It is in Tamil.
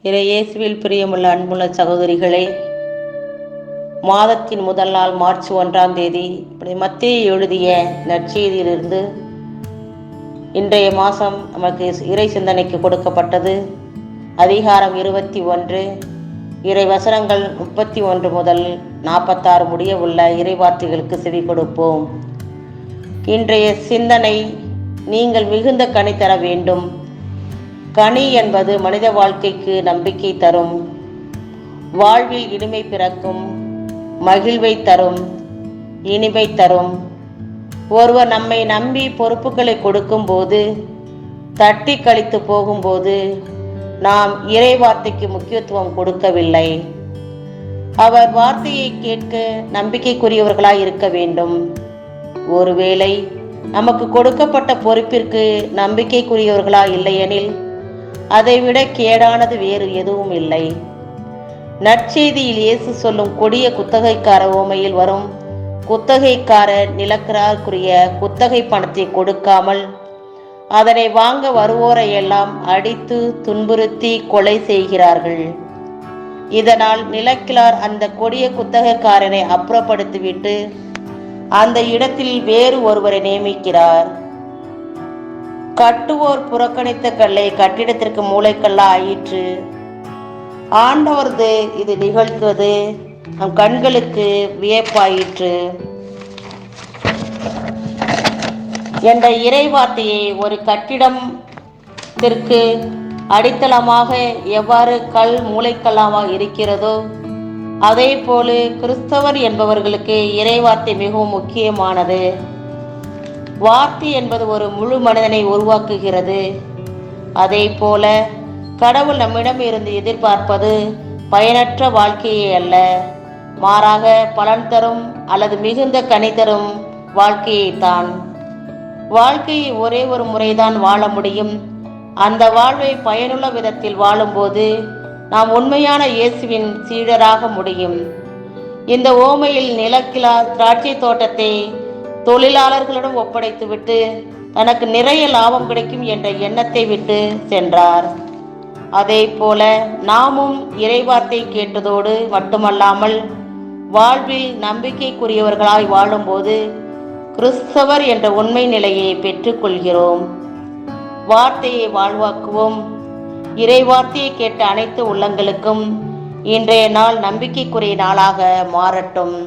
இயேசுவில் பிரியமுள்ள அன்புள்ள சகோதரிகளே, மாதத்தின் முதல் நாள் மார்ச் 1ஆம் தேதி மத்தேயு எழுதிய நற்செய்தியிலிருந்து இன்றைய மாதம் நமக்கு இறை சிந்தனைக்கு கொடுக்கப்பட்டது. அதிகாரம் 21, இறை வசனங்கள் 31 முதல் 46 முடிய உள்ள இறைவார்த்தைகளுக்கு செவி கொடுப்போம். இன்றைய சிந்தனை: நீங்கள் மிகுந்த கனி தர வேண்டும். கனி என்பது மனித வாழ்க்கைக்கு நம்பிக்கை தரும், வாழ்வில் இனிமை பிறக்கும், மகிழ்வை தரும், இனிமை தரும். ஒருவர் நம்மை நம்பி பொறுப்புகளை கொடுக்கும் போது, தட்டி கழித்து போகும்போது நாம் இறை வார்த்தைக்கு முக்கியத்துவம் கொடுக்கவில்லை. அவர் வார்த்தையை கேட்க நம்பிக்கைக்குரியவர்களாய் இருக்க வேண்டும். ஒருவேளை நமக்கு கொடுக்கப்பட்ட பொறுப்பிற்கு நம்பிக்கைக்குரியவர்களாய் இல்லையெனில் அதைவிட கேடானது வேறு எதுவும் இல்லை. நற்செய்தியில் இயேசு சொல்லும் கொடிய குத்தகைக்கார உவமையில் வரும் குத்தகைக்காரர் நிலக்கிழாருக்குரிய குத்தகை பணத்தை கொடுக்காமல் அதனை வாங்க வருவோரை எல்லாம் அடித்து துன்புறுத்தி கொலை செய்கிறார்கள். இதனால் நிலக்கிழார் அந்த கொடிய குத்தகைக்காரனை அப்புறப்படுத்திவிட்டு அந்த இடத்தில் வேறு ஒருவரை நியமிக்கிறார். கட்டுவோர் புறக்கணித்த கல்லை கட்டிடத்திற்கு மூளைக்கல்லா ஆயிற்று. ஆண்டவரது இது நிகழ்த்துவது நம் கண்களுக்கு வியப்பாயிற்று என்ற இறைவார்த்தையை ஒரு கட்டிடத்திற்கு அடித்தளமாக எவ்வாறு கல் மூளைக்கல்லாக இருக்கிறதோ அதே போல கிறிஸ்தவர் என்பவர்களுக்கு இறைவார்த்தை மிகவும் முக்கியமானது. வார்த்தை என்பது ஒரு முழு மனிதனை உருவாக்குகிறது. அதே போல கடவுள் நம்மிடம் இருந்து எதிர்பார்ப்பது பயனற்ற வாழ்க்கையே அல்ல, மாறாக பலன் தரும் அல்லது மிகுந்த கனி தரும் வாழ்க்கையைத்தான். வாழ்க்கையை ஒரே ஒரு முறைதான் வாழ முடியும். அந்த வாழ்வை பயனுள்ள விதத்தில் வாழும்போது நாம் உண்மையான இயேசுவின் சீடராக முடியும். இந்த ஓமையில் நிலக்கிழார் திராட்சை தோட்டத்தை தொழிலாளர்களிடம் ஒப்படைத்துவிட்டு தனக்கு நிறைய லாபம் கிடைக்கும் என்ற எண்ணத்தை விட்டு சென்றார். அதே போல நாமும் இறைவார்த்தை கேட்டதோடு மட்டுமல்லாமல் வாழ்வில் நம்பிக்கைக்குரியவர்களாய் வாழும்போது கிறிஸ்தவர் என்ற உண்மை நிலையை பெற்றுக்கொள்கிறோம். வார்த்தையை வாழ்வாக்குவோம். இறைவார்த்தையை கேட்ட அனைத்து உள்ளங்களுக்கும் இன்றைய நாள் நம்பிக்கைக்குரிய நாளாக மாறட்டும்.